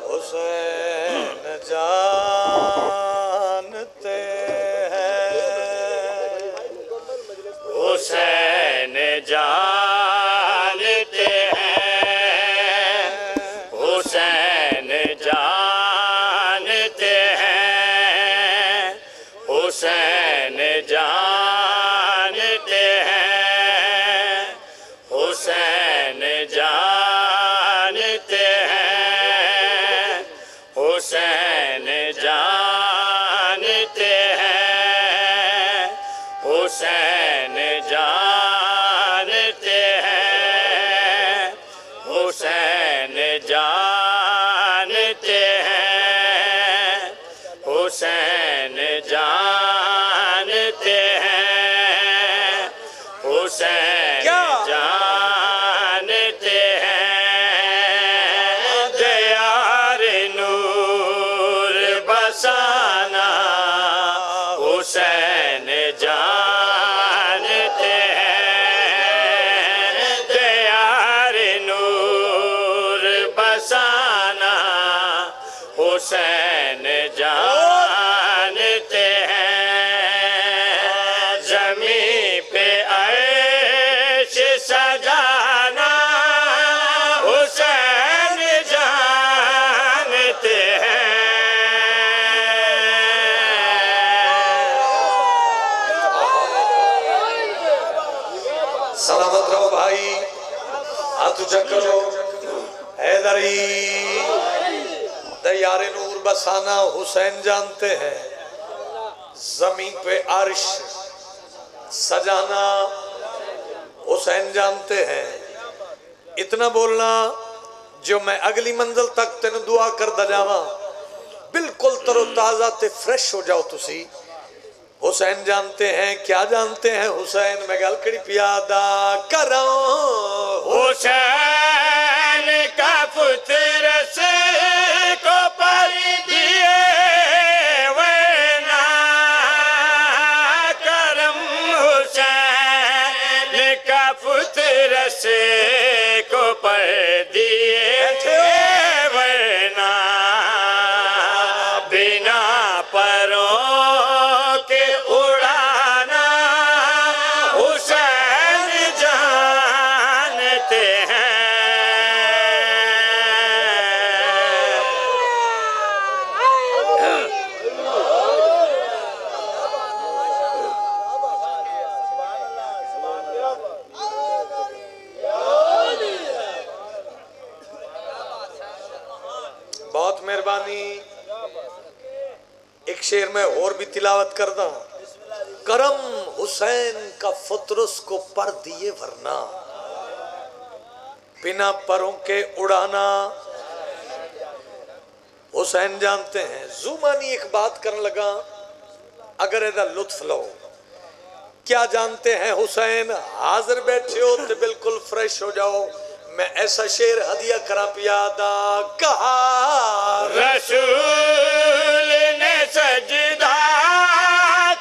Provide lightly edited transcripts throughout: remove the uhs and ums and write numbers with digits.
حسین جانتے ہیں حسین جانتے ہیں حسین جانتے ہیں حسین جانتے ہیں حسین جانتے ہیں حسین جانتے ہیں حسین جانتے ہیں حسین جانتے ہیں حسین جانتے ہیں حسین جانتے ہیں دیار نور بسانا حسین جانتے ہیں دیار نور بسانا حسین جانتے ہیں زمین پہ عرش سجانا حسین جانتے ہیں سلامت رہو بھائی ہاتھ اونچا کرو حیدری دیار نور بسانا حسین جانتے ہیں زمین پہ عرش سجانا حسین جانتے ہیں اتنا بولنا جو میں اگلی منزل تک تینوں دعا کر دا جاواں بالکل تر و تازہ تے فریش ہو جاؤ تسی حسین جانتے ہیں کیا جانتے ہیں حسین میں گل کڑی پیادہ کروں حسین کا پتر سے کو پر دیے وینا کرم حسین کا پتر سے کو پر دیے وینا بنا پروں کے اڑانا حسین جانتے ہیں بہت مہربانی ایک شعر میں اور بھی تلاوت کرتا ہوں کرم حسین کا فطرس کو پر دیے ورنہ بنا پروں کے اڑانا حسین جانتے ہیں زمانی ایک بات کرنے لگا اگر ایدہ لطف لو کیا جانتے ہیں حسین حاضر بیٹھے ہو تو بالکل فریش ہو جاؤ میں ایسا شعر ہدیہ کرا پیادہ کہا رسول نے سجدہ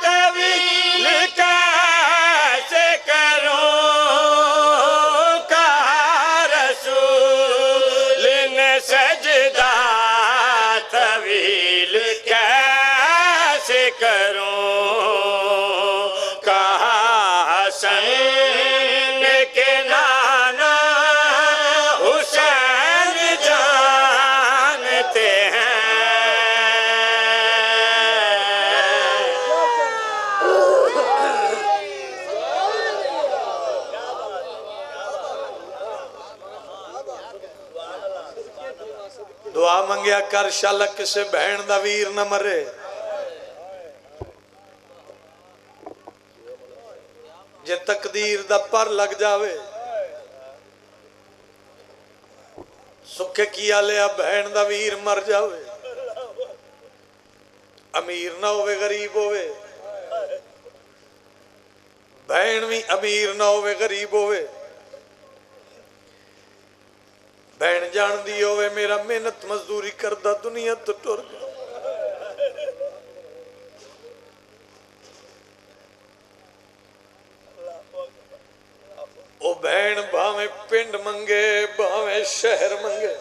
طویل کیسے کروں کہا رسول نے سجدہ طویل کیسے کروں کہا حسین کے نانا حسین جانتے ہیں دعا منگیا کر شالک سے بہن دا ویر نہ مرے جے تقدیر دا پر لگ جاوے سکھے کیا لیا بہن دا ویر مر جاوے امیر نہ ہوئے غریب ہوئے بہن بھی امیر نہ ہوئے غریب ہوئے بہن جان دی ہوئے میرا محنت مزدوری کردہ دنیا تو ٹور گیا او بہن بھاویں پنڈ منگے بھاویں شہر منگے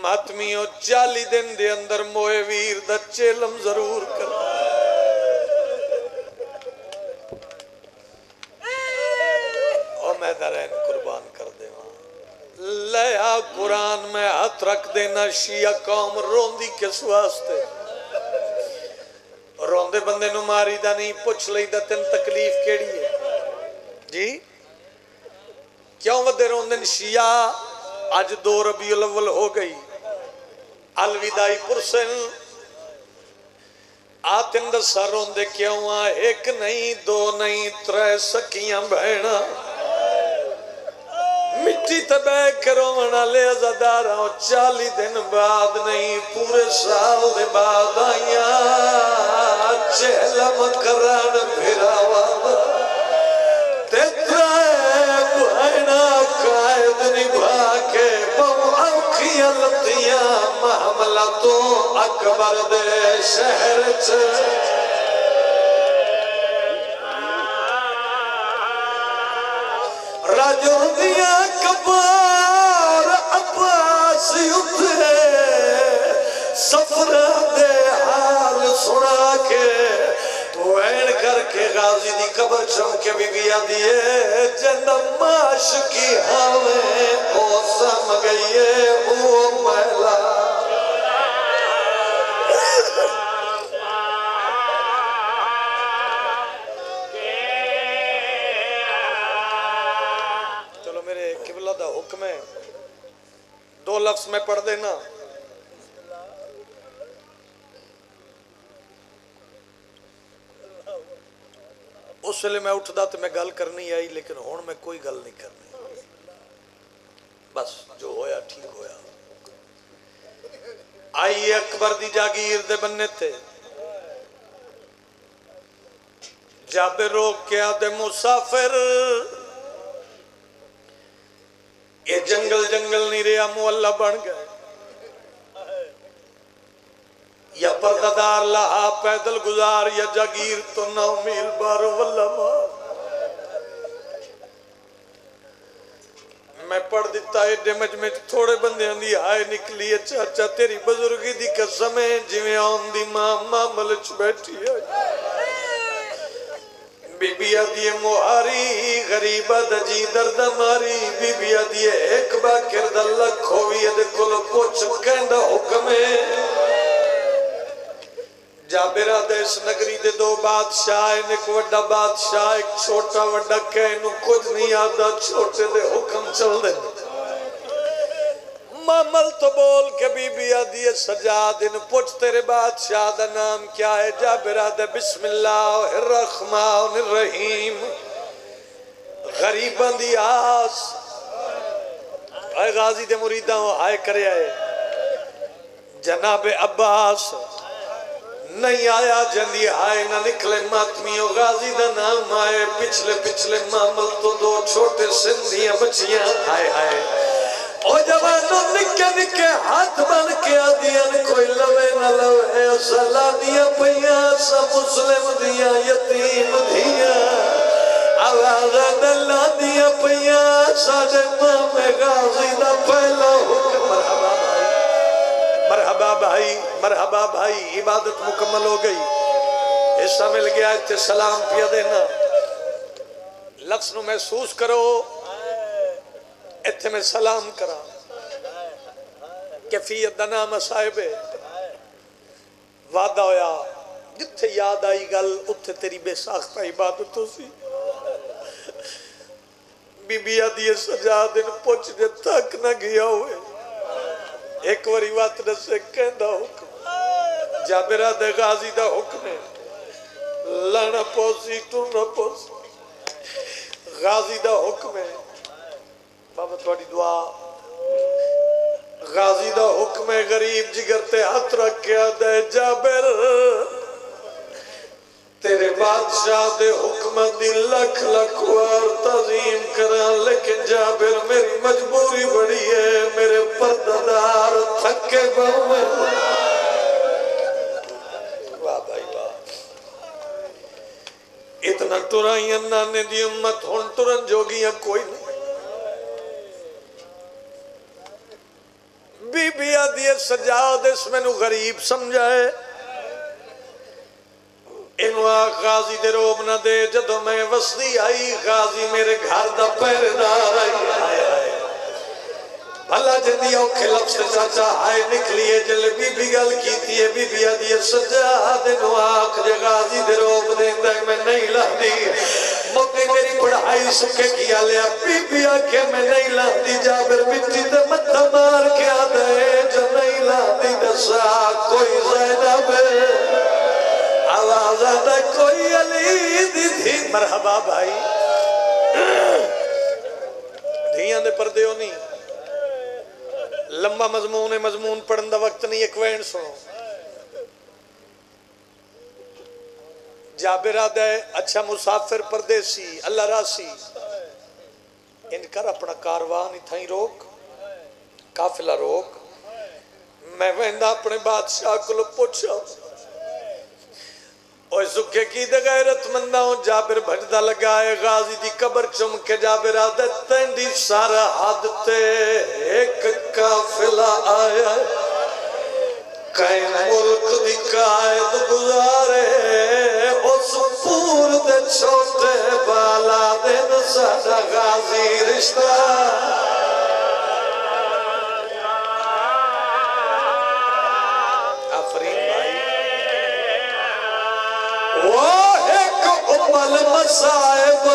ماتمیوں 40 دن دے اندر موئے ویر دا چیلم ضرور کر اور میں دارین قربان کر دے لیا قرآن میں ہاتھ رکھ دینا شیعہ قوم روندی کس واسطے روندے بندے نو ماری دا نہیں پوچھ لئی دا تین تکلیف کیڑی ہے جی کیوں ودے روندن شیعہ آج 2 ربیع الاول ہو گئی الوداعی پرسن آتن دسا روندے کیوں ایک نہیں 2 نہیں 3 سکیاں بہنا مٹی تبے کرونا لے ازادارا 40 دن بعد نہیں پورے سال دے بعد آئیاں چہلم کران بھیراوا تیترائے بہنا قائد نبھا کے بہاکیاں لطیاں محملتوں اکبر دے شہر چھے راجوں دیا کبار عباس اتھے سفر دے حال سنا کے وین کر کے غازی دی قبر چمکے بی بیا دیئے جنم عاشقی ہمیں او سم گئیے او محلا حکم ہے 2 لفظ میں پڑھ دینا اس لئے میں اٹھدا تو میں گل کرنی آئی لیکن ہون میں کوئی گل نہیں کرنی بس جو ہویا ٹھیک ہویا آئیے اکبر دی جاگیر دے بننے تھے جابر روک کے آدھے مسافر یہ جنگل جنگل نہیں رہا مولا بن گئے یا پرددار لہا پیدل گزار یا جاگیر تو 9 میل بارو واللہ مار میں پڑھ دیتا ہے ڈیمج میں تھوڑے بندے اندھی آئے نکلی چاچا تیری بزرگی دی قسم ہے جویں آن دی ماں ملچ بیٹھی ہے بی بی آدھی موہاری غریبہ دجی درد ماری بی بی آدھی ایک باکر دلہ کھوئی دے کل پوچھ کہندہ حکمے جابرہ دے اس نگری دے 2 بادشاہ ایک وڈا بادشاہ ایک چھوٹا وڈا کہنو کچھ نہیں آدھا چھوٹے دے حکم چل دے مامل تو بول کے بی بی آدھی سجاد ان پوچھ تیرے بادشاہ دا نام کیا ہے جابرہ دے بسم اللہ الرحمن الرحیم غریبان دی آس اے غازی دے مریدہ ہوں آئے کرے آئے جناب عباس نہیں آیا جندی آئے نہ نکلے ماتمیوں غازی دا نام آئے پچھلے مامل تو 2 چھوٹے سندھیاں بچیاں آئے آئے او جوانوں نکے نکے ہاتھ بن کے آدیاں کوئی لوے نہ لوے صلاح دیا پہیاں سا مسلم دیا یتیم دیا آواز دلہ دیا پہیاں ساجے مام غازی دا پہلا حکم مرحبا بھائی عبادت مکمل ہو گئی حصہ مل گیا اتھے سلام پیا دینا لفظ نو محسوس کرو اتھے میں سلام کرا کیفیت دا نام صاحب وعدہ ہویا جتھے یاد آئی گل اتھے تیری بے ساختہ عبادت ہو سی بی بی آدھی سجاد ان پوچھ دے تک نہ گیا ہوئے ایک وری وات نسے کہندہ حکم جابرہ دے غازی دا حکم ہے لانا پوسی تن نہ پوسی غازی دا حکم ہے بابا تھوڑی دعا غازی دا حکم ہے غریب جگر تے ہاتھ رکھیا دے جابر تیرے بادشاہ دے حکم دی لکھ لکھوار تعظیم کران لیکن جابر میری مجبوری بڑی ہے میرے پرددار تھکے بہویں واہ بھائی واہ اتنا ٹرائیاں نانے دی امت ہون ٹرن جوگیاں کوئی نہیں بی بی آدھی سجاد اس میں نو غریب سمجھائے انواع غازی دے روب نہ دے جدو میں وسدی آئی غازی میرے گھر دا پہردار آئی بھلا جندی اوکھے لفظ چاچا آئے نکلیے جل بی بی گل کیتی ہے بی بی آدھی سجاد انواع جے غازی دے روب دے اندر میں نہیں لہدی موقع میری پڑھائی سکے کیا لیا بی بی آکے میں نہیں لہدی جابر مٹی دے متہ مار کے آدھے جو نہیں لہدی دسا کوئی زینب آواز آدھا کوئی علی دی تھی مرحبا بھائی دھیاں دے پردے ہو نہیں لمبا مضمون پڑھن دا وقت نہیں ایک وین سنو جابر آدھا ہے اچھا مسافر پردیسی اللہ راسی ان کر اپنا کاروان ہی تھائیں روک قافلہ روک میں وہندہ اپنے بادشاہ کو لو پوچھا اوہ سکھے کی دے غیرت مندہ ہوں جابر بھجدہ لگائے غازی دی قبر چمکے جابر آدھے تینڈی سارا حادتے ایک قافلہ آیا کئی ملک دی قائد گزارے اس پور دے چھوٹے بالا دن ساڑا غازی رشتہ صاحب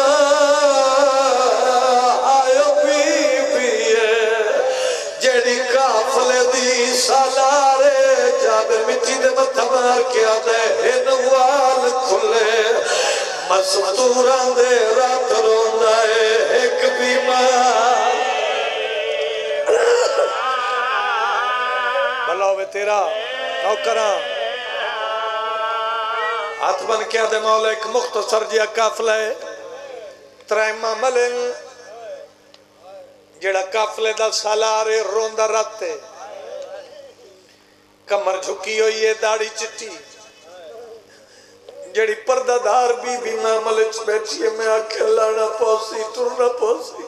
آئیو بی بی جیڑی کافلے دی سالارے جابر مٹی دے متمار کیا دے ہنوال کھلے مستوران دے رات روندائے ایک بیمار بلاوے تیرا نوکران ہاتھ بن کیا دے مولا ایک مختصر جیا قافلہ ہے ترائمہ ملن جیڑا قافلے دا سالارے روندہ راتے کمر جھکی ہوئی ہے داڑی چٹی جیڑی پردہ دار بی بی ماملچ بیٹھی ہے میں آکھے لانا پوسی ٹرنا پوسی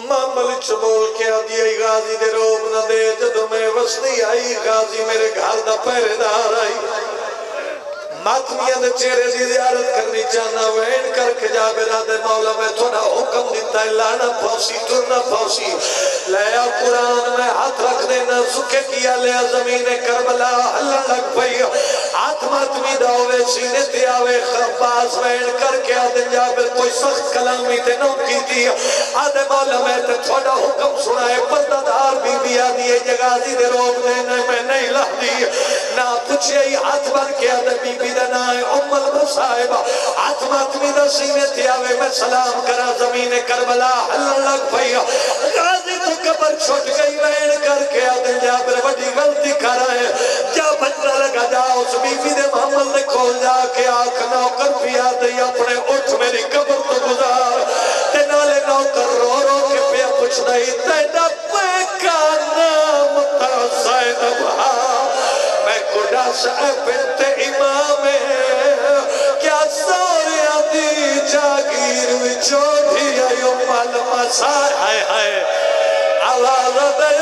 ماملچ بول کے آدھی آئی غازی دے روب نہ دے جدو میں وسنی آئی غازی میرے گھر دا پہردار آئی ماتمیاں دے چہرے دی زیارت کرنی چاہنا وین کر کے جابر آدھے مولا میں تھوڑا حکم دیتا ہے لانا پھوسی ٹرنا پھوسی لیا قرآن میں ہاتھ رکھ دینا سکے کیا لیا زمین کربلا ہلن لگ پئی ہاتھ ماتمی داوے سینے تے آوے خباز وین کر کے آدھے جابر کوئی سخت کلامی تے نو کی تھی آدھے مولا میں تے تھوڑا حکم سنائے پردہ دار بی بی آدھی جگازی دے روک دینا میں نہیں لہ دی نہ پچھے ہی ہاتھ بن کے آدھے بی بی دا نائے ام المصائبہ ہاتھ ماتمی دا سینے تے آوے میں سلام کرا زمین کربلا ہلن لگ پئی غازی تو قبر چھوٹ گئی وین کر کے آدھے جابر بڑی غلطی کر رہے جا بچنا لگا جا اس بی بی دے محمد نے کھول جا کے آنکھ نوکر پیا دے اپنے اٹھ میری قبر تو گزار تے نالے نوکر رو رو کے پیا پوچھ نہیں تینا پہ کا نام تا زینب میں کڑا سا بنت امام کیا سورے آدھی جاگیر وچو بھی آئیو مال مسائے آئے آواز دے